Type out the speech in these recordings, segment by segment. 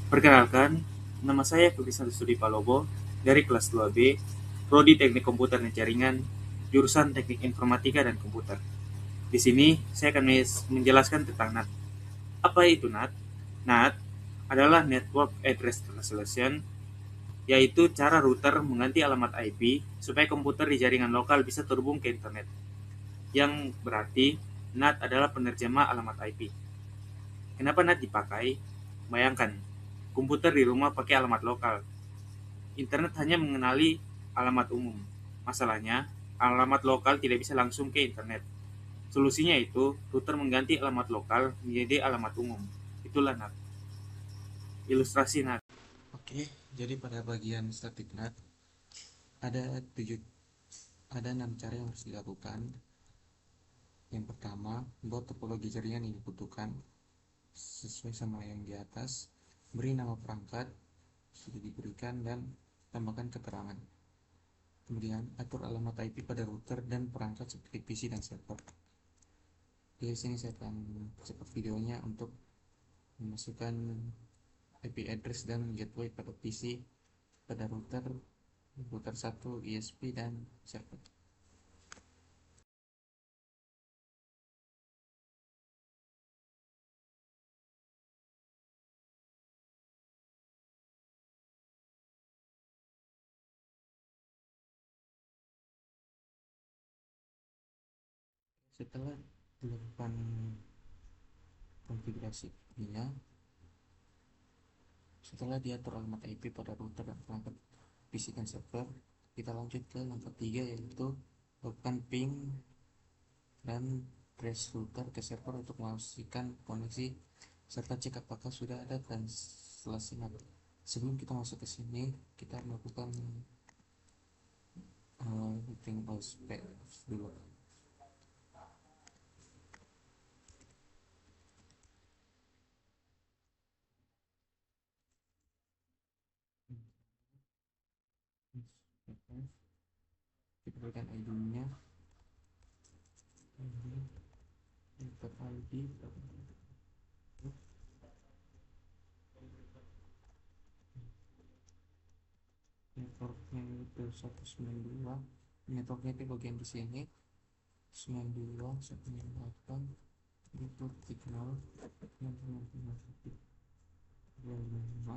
Perkenalkan, nama saya Fikrisan Studi Palobo dari kelas 2B, Prodi Teknik Komputer dan Jaringan, jurusan Teknik Informatika dan Komputer. Di sini saya akan menjelaskan tentang NAT. Apa itu NAT? NAT adalah Network Address Translation, yaitu cara router mengganti alamat IP supaya komputer di jaringan lokal bisa terhubung ke internet. Yang berarti NAT adalah penerjemah alamat IP. Kenapa NAT dipakai? Bayangkan, komputer di rumah pakai alamat lokal. Internet hanya mengenali alamat umum. Masalahnya, alamat lokal tidak bisa langsung ke internet. Solusinya itu, router mengganti alamat lokal menjadi alamat umum. Itulah NAT. Ilustrasi NAT. Oke, jadi pada bagian static NAT ada tujuh ada 6 cara yang harus dilakukan. Yang pertama, buat topologi jaringan yang dibutuhkan sesuai sama yang di atas. Beri nama perangkat sudah diberikan dan tambahkan keterangan. Kemudian atur alamat IP pada router dan perangkat seperti PC dan server. Di sini saya akan cepat videonya untuk memasukkan IP address dan gateway pada PC, pada router 1, ISP dan server. Setelah dilakukan konfigurasinya, setelah diatur alamat IP pada router dan perangkat PC dan server, kita lanjut ke langkah 3, yaitu lakukan ping dan trace router ke server untuk memastikan koneksi serta cek apakah sudah ada translasi NAT. Sebelum kita masuk ke sini, kita melakukan routing OSP dulu. Kita berikan ID-nya, ID, networknya itu 192, networknya itu bagian di sini 92.168 itu titik 0 25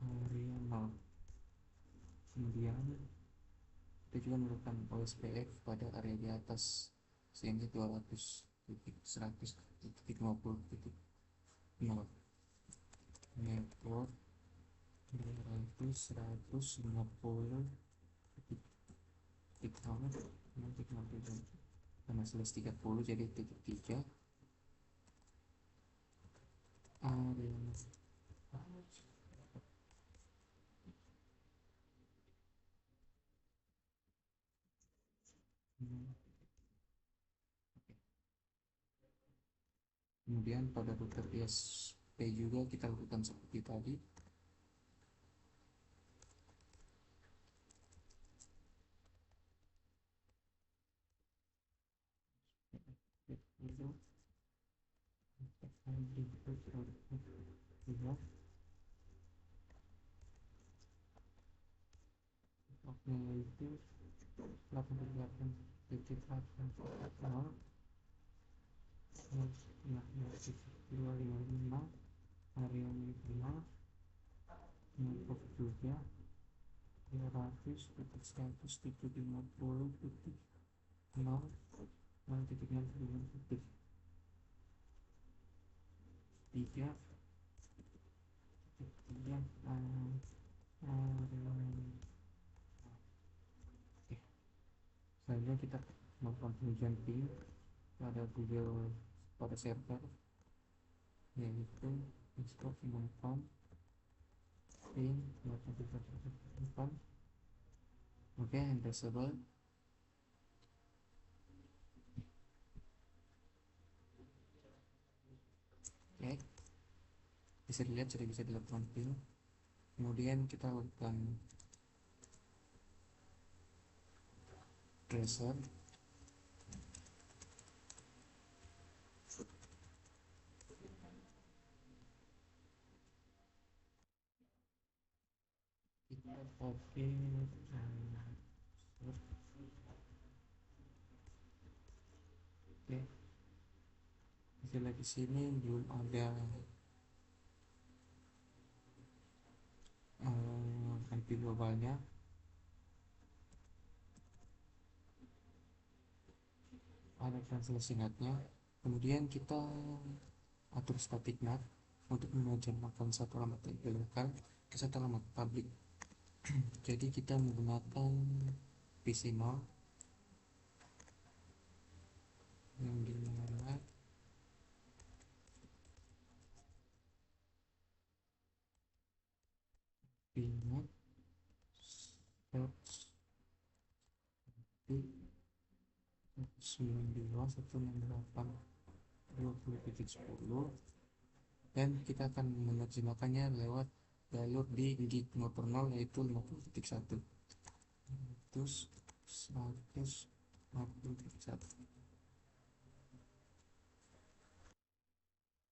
area 0. Kemudian kita juga melakukan OSPF pada area di atas sehingga 200.100.50.0 network 200.150.0 karena selis 30 jadi titik 3 area. Kemudian pada router ISP juga kita lakukan seperti tadi. Itu 88.8 255 area 5 network juga 200.100.50.0 titik 0 titik 3 tiga area. Selanjutnya kita melakukan pengujian ping pada Google pada server, yaitu export confirm ping 8.8. Oke, and disable. Oke, bisa dilihat sudah bisa dilakukan ping. Kemudian kita lakukan tracer. Oke, oke. Hasilnya di sini belum ada IP globalnya. Ada translasi NAT-nya. Kemudian kita atur static NAT untuk menerjemahkan satu alamat lokal ke satu alamat publik. Jadi kita menggunakan PC0 yang dimana pinat sembilan dua satu enam delapan 20.10, dan kita akan menerjemahkannya lewat jalur di gig motor 0 yaitu 50.1 terus 150.1.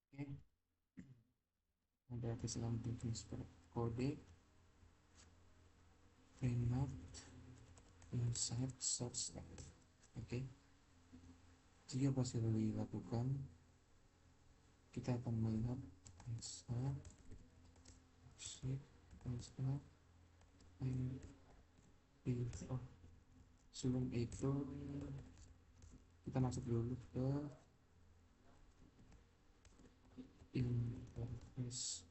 Oke, ada kesalahan teknis kode pinat inside source. Oke, jika berhasil dilakukan, kita akan melihat inside oh, sebelum itu kita masuk dulu ke interface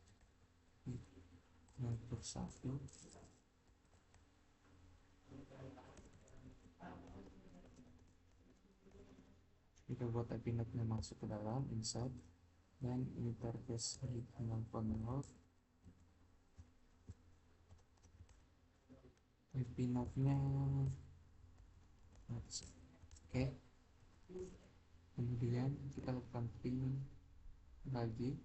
network 1. Kita buat IP netnya masuk ke dalam inside dan interface di 0.0. IP netnya oke. Kemudian kita lakukan ping lagi.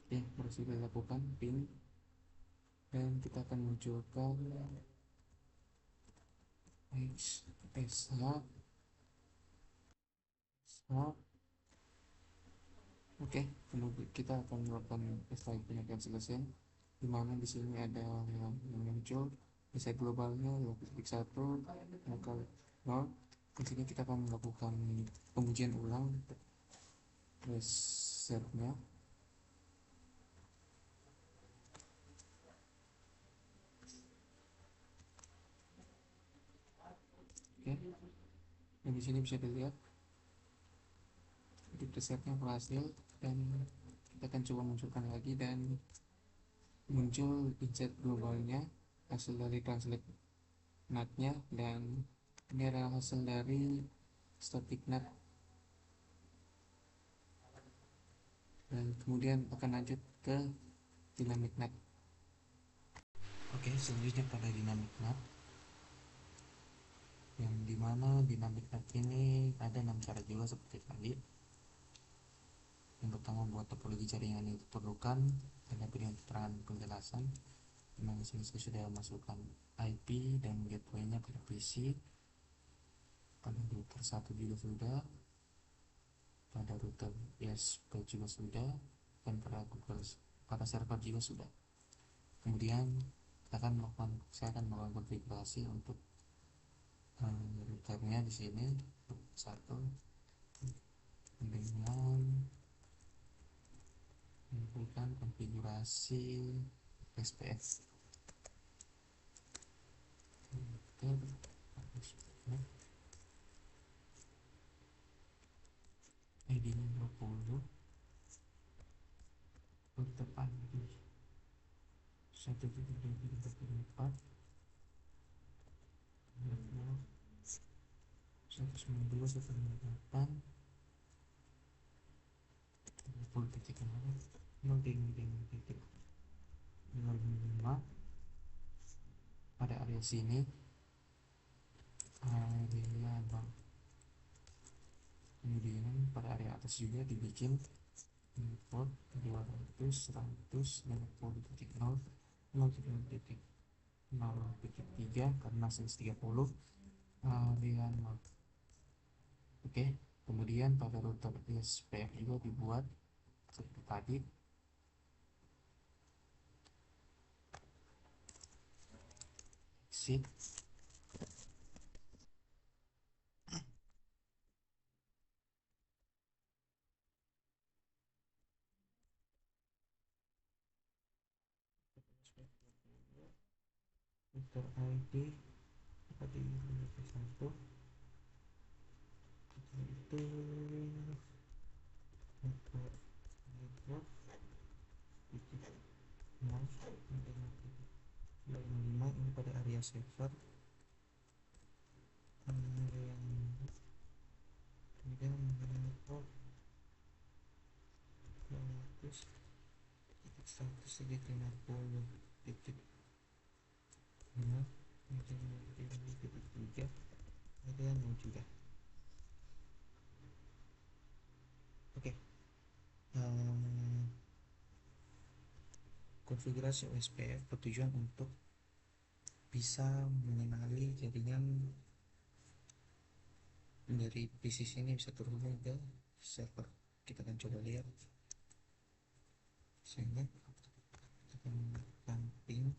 Oke, berhasil dilakukan ping, dan kita akan munculkan SH. Oke, kemudian kita akan melakukan extract penyakit selesai, di mana di sini ada yang muncul bisa globalnya titik 1 lokal 0. Di sini kita akan melakukan pengujian ulang resetnya. Oke, dan di sini bisa dilihat di resetnya berhasil, dan kita akan coba munculkan lagi dan muncul inset globalnya, hasil dari translate NAT-nya, dan ini adalah hasil dari static NAT, dan kemudian akan lanjut ke dynamic NAT. Oke, selanjutnya pada dynamic NAT, yang dimana dynamic NAT ini ada 6 cara juga seperti tadi. Yang pertama, buat topologi jaringan yang diperlukan dan dengan keterangan penjelasan. Dimana sini saya sudah masukkan IP dan gateway-nya pada PC, pada router 1 juga sudah, pada router ISP juga sudah, dan pada Google pada server juga sudah. Kemudian saya akan melakukan konfigurasi untuk routernya di sini satu dengan menentukan konfigurasi SPF. ID-nya 20, router ID 173.4 192.168 0.0.0.05. Pada area sini area bang, kemudian pada area atas juga dibikin import 200 100 0.0 0.0.3 karena 130 area 0. Oke, kemudian pada router SPF juga dibuat Itu tadi. Sip. User ID tadi satu itu network lima ini pada area server, kemudian network 200 titik 150 titik 5 titik 3 ada yang mau juga. Oke. Konfigurasi OSPF bertujuan untuk bisa mengenali jaringan dari PC ini bisa terhubung ke server. Kita akan coba lihat. Sehingga kita akan menggunakan ping.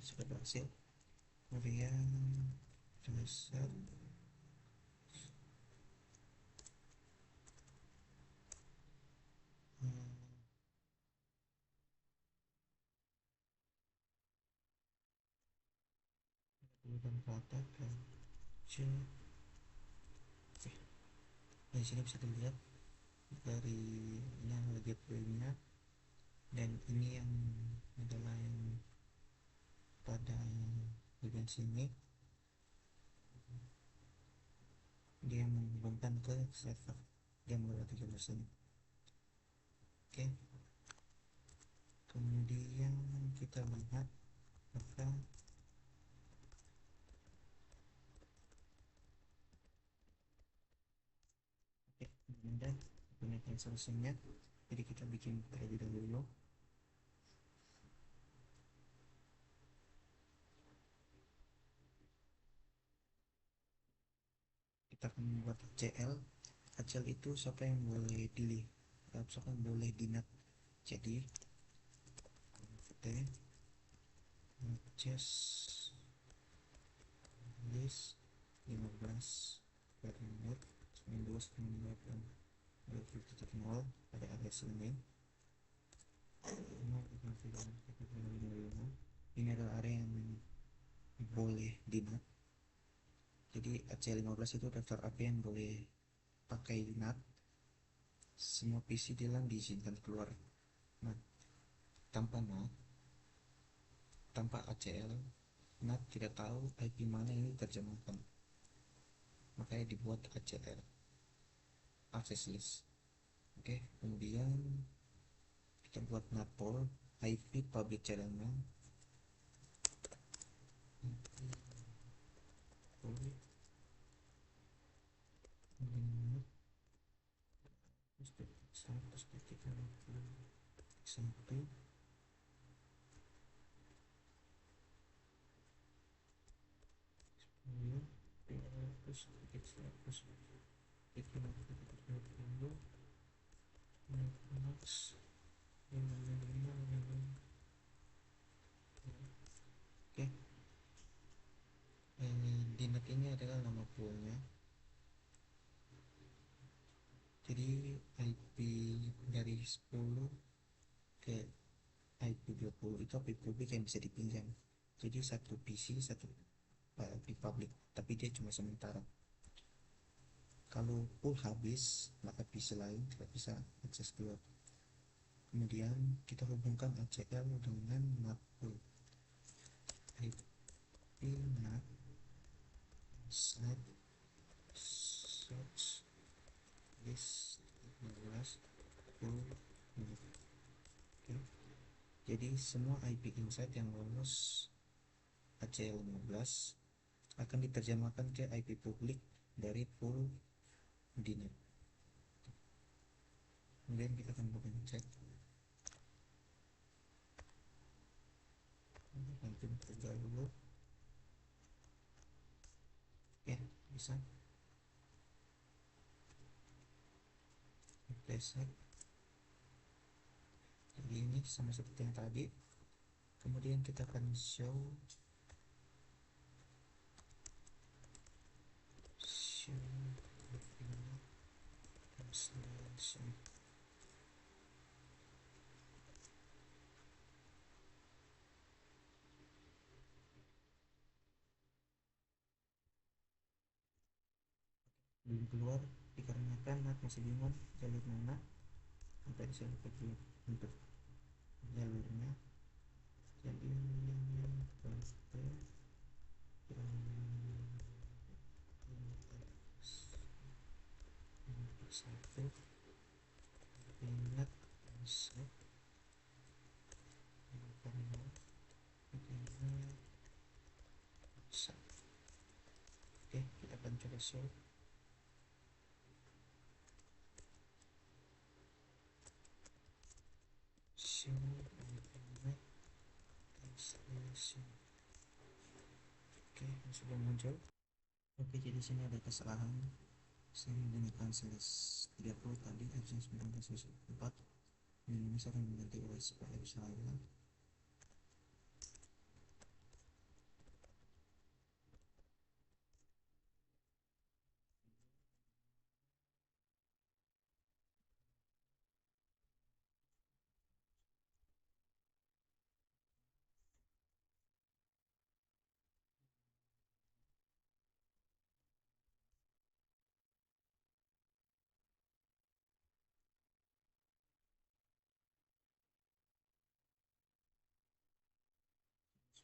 Sudah berhasil. Kemudian selesai. Kemudian rata ke C. Oke. Di sini bisa dilihat dari ini adalah gateway-nya, dan ini yang adalah yang pada bagian sini dia menghubungkan ke server, dia melewati jalur sini. Oke. Kemudian kita lihat maka kemudian gunakan solusinya. Jadi kita bikin terlebih dahulu. Kita akan membuat ACL. ACL itu siapa yang boleh pilih, siapa yang boleh dinat. Jadi just list 15 bernomor 1998 pada area sini. Ini adalah area yang boleh dinat. Jadi AC15 itu daftar AP yang boleh pakai NAT. Semua PC dalam diizinkan keluar NAT. Tanpa NAT, tanpa ACL, NAT tidak tahu IP mana yang diterjemahkan. Makanya dibuat ACL, access list. Oke, kemudian kita buat NAT pool IP public channelnya. Satu Oke. Dinet ini adalah nama poolnya. Jadi IP dari 10 ke IP 20 itu IP publik yang bisa dipinjam. Jadi satu PC satu IP public, tapi dia cuma sementara. Kalau pool habis, maka PC lain tidak bisa akses keluar. Kemudian kita hubungkan ACL dengan NAT pool. IP NAT site search list 15 pool. Oke. Jadi semua IP insight yang lolos ACL15 akan diterjemahkan ke IP publik dari pool dinet. Kemudian kita akan cek nanti terlebih dahulu. bisa reset. Jadi ini sama seperti yang tadi. Kemudian kita akan show translation. Belum keluar dikarenakan Mat masih bingung jalur mana. Nanti saya buka dulu untuk jalurnya. Jadi satu ingat set karena oke, kita akan coba show translation. Oke, sudah muncul. Oke, jadi sini ada kesalahan. Saya menggunakan series 30 tadi, harusnya 19.4. Ini saya akan mengganti OS supaya bisa lain.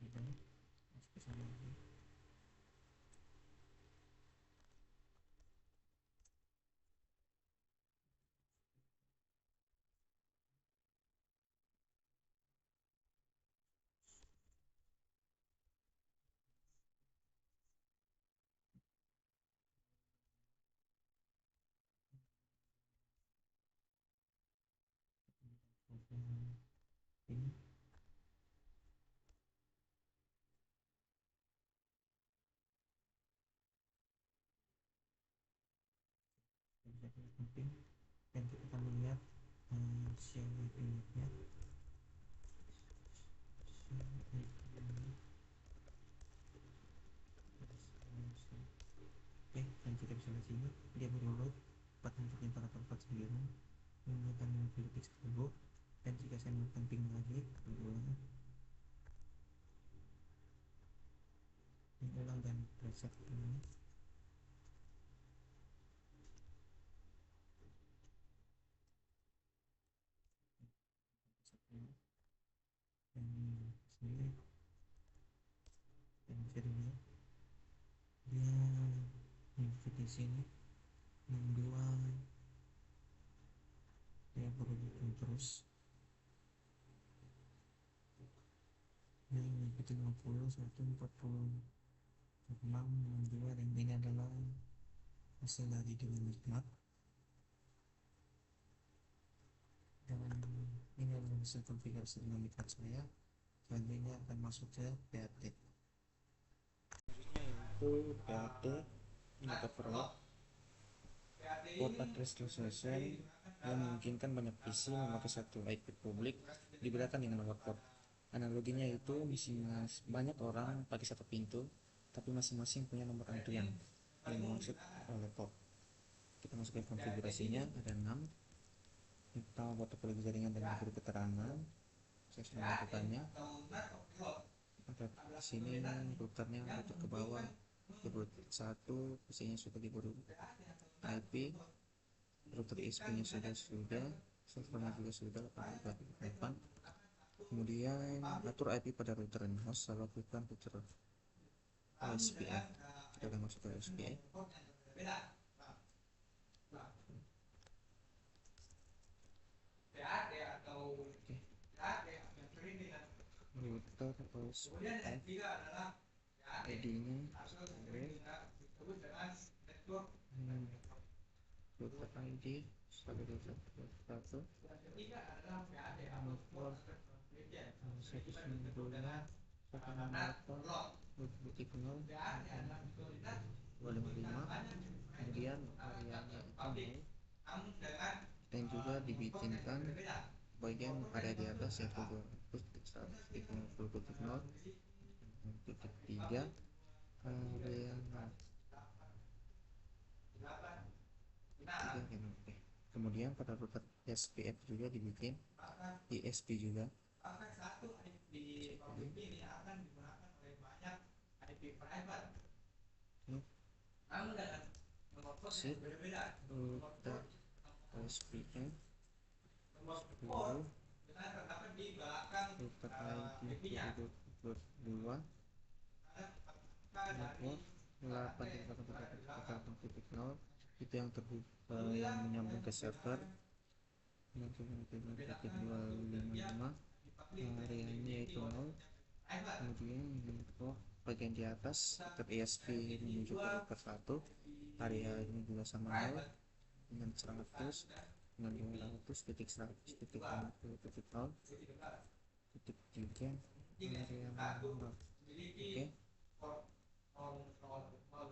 Sudah, masuk ke sana lagi. Ini penting dan kita akan melihat share unitnya. Oke, dan kita bisa lihat sini dia berload 44449 menggunakan Philips Turbo. Dan jika saya melakukan ping lagi mengulang dan reset ini, dan sini dan bisa dilihat dia mengikuti sini membuat dia berhubung terus. Ini mengikuti 50 1 40 62, dan ini adalah hasil dari dewan nikmat. Dan ini adalah hasil konfigurasi dewan nikmat saya. Selanjutnya akan masuk ke PAT. Selanjutnya yaitu PAT overload port address translation yang memungkinkan banyak PC memakai satu IP publik dibedakan dengan nomor port. Analoginya itu banyak orang pakai satu pintu tapi masing-masing punya nomor antrian yang dimaksud oleh port. Kita masukkan konfigurasinya, ada 6. Yang pertama buat topologi jaringan dan guru keterangan. Saya sudah melakukannya. Ada di sini routernya router ke bawah, keyboard 1 PC-nya sudah di baru IP, router ISP-nya sudah servernya juga sudah 8. Kemudian atur IP pada router dan host, lakukan router OSPF. Kita akan masuk ke OSPF. Router OSPF ID-nya router ID 121 192.168.0.0. 255, kemudian areanya itu dan juga dibikinkan bagian area di atas yaitu 200.150.0.3 area 3 gitu. Kemudian pada router SPF juga dibikin ISP juga. Set router SPF 10 router IP 2 network 8.8.8.0 itu yang terbuka yang menyambung ke server 255 areanya itu 0. Kemudian info bagian di atas router ESP menuju ke router 1 area ini juga sama 0 dengan 100 dengan 200.100.0.0 titik 3 area 0. Oke,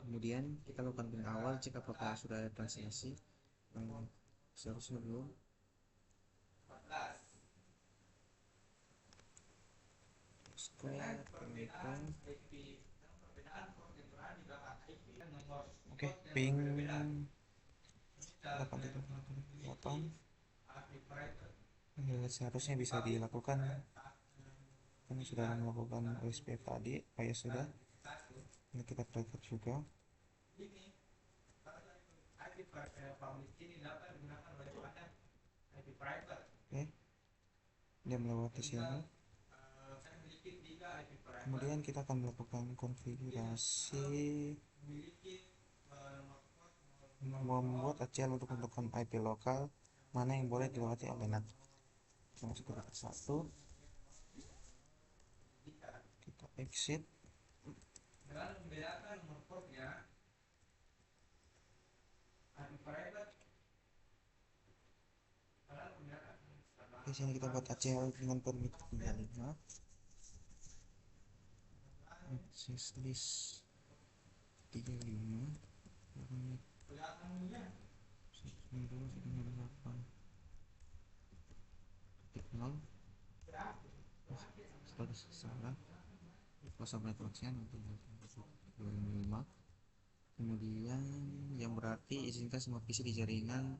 kemudian kita lakukan ping awal cek apakah sudah ada translasi. Seharusnya belum. Oke, ping 8.8 seharusnya bisa dilakukan karena sudah melakukan OSPF tadi. Ya sudah, ini kita private juga. Oke, dia melewati sini. Kemudian kita akan melakukan konfigurasi membuat ACL untuk menentukan IP lokal mana yang boleh dilewati oleh NAT. Masuk ke router 1, kita exit. Di sini kita buat ACL dengan permit 35. Access list 35. Permit 9.8.0. Status salah. Kosong networknya 25. Kemudian yang berarti izinkan semua PC di jaringan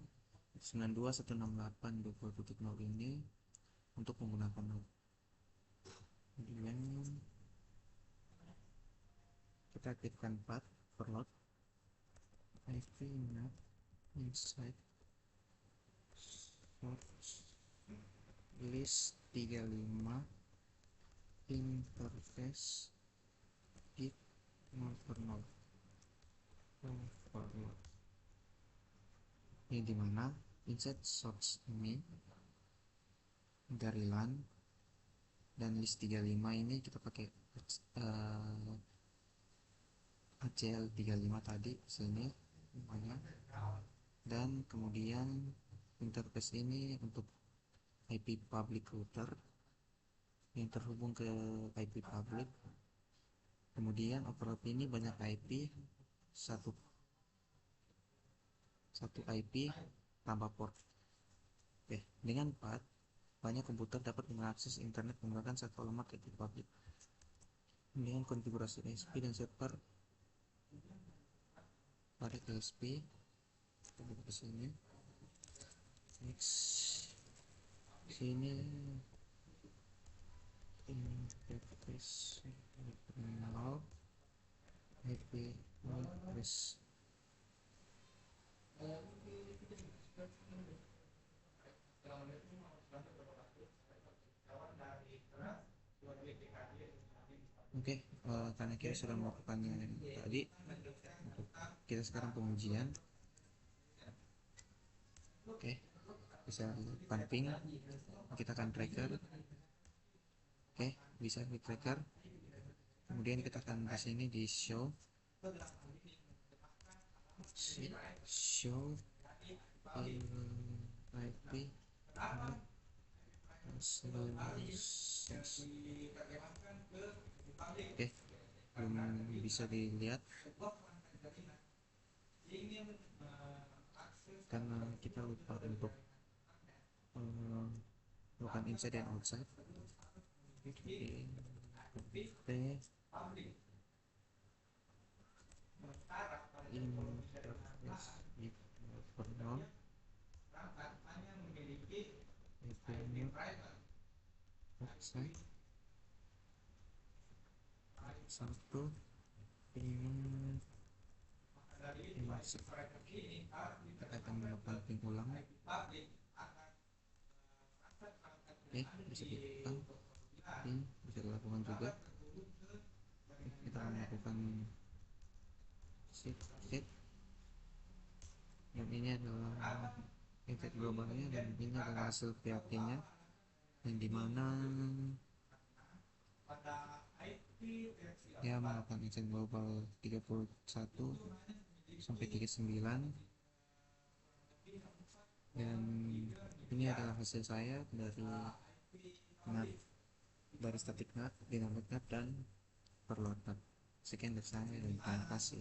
92.168.20.0 ini untuk menggunakan node. Kemudian kita aktifkan path overload IP NAT inside source list 35 interface git 0/0 overload. Ini dimana inside source ini dari LAN dan list 35 ini kita pakai ACL 35 tadi sini namanya, dan kemudian interface ini untuk IP public router yang terhubung ke IP public. Kemudian overload ini banyak IP, satu IP tambah port. Oke, dengan path banyak komputer dapat mengakses internet menggunakan satu alamat IP public. Kemudian konfigurasi ISP dan server pada ISP ke sini. Next, sini interface terminal IP address. Oke, karena kita sudah melakukannya tadi, kita sekarang pengujian. Oke, bisa lakukan ping, kita akan tracker. Oke, bisa di tracker. Kemudian kita akan di sini di show IP oke, belum bisa dilihat. karena kita lupa untuk melakukan inside dan outside. Jadi P interface internal revenue outside satu ini masuk. Kita akan melakukan pengulang. Bisa dilakukan. Bisa dilakukan juga. Kita akan melakukan shift dan ini adalah efek globalnya dan ini adalah hasil PAP-nya yang dimana ya melakukan efek global 31 sampai 39, dan ini adalah hasil saya dari NAT, dari static NAT, dynamic NAT, dan perload NAT. Sekian dari saya dan terima kasih.